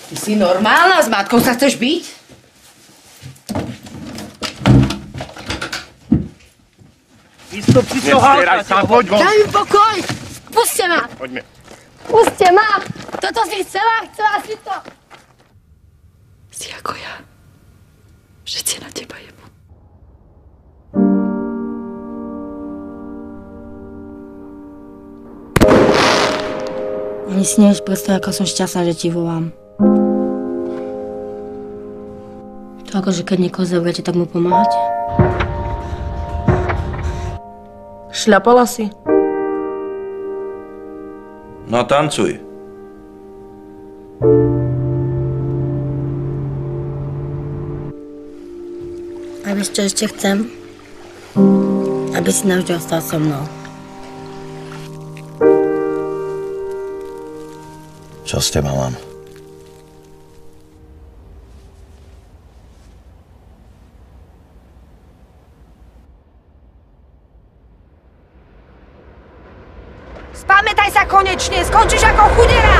Ty si normálna? S matkou sa chceš byť? Výstup si to háľka. Poď von. Daj mi pokoj! Puste ma! Poďme. Puste ma! Toto si chcela si to! Si ako ja. Všetci na teba jebú. Ani si nevieš predstaviť, ako som šťastná, že ti volám. To akože keď niekoho zaujete, tak mu pomáhate? Šľapala si? No tancuj. A vieš, čo ešte chcem? Aby si navždy ostal so mnou. Čo s teba mám? Spamätaj sa konečne, skončíš ako chudera!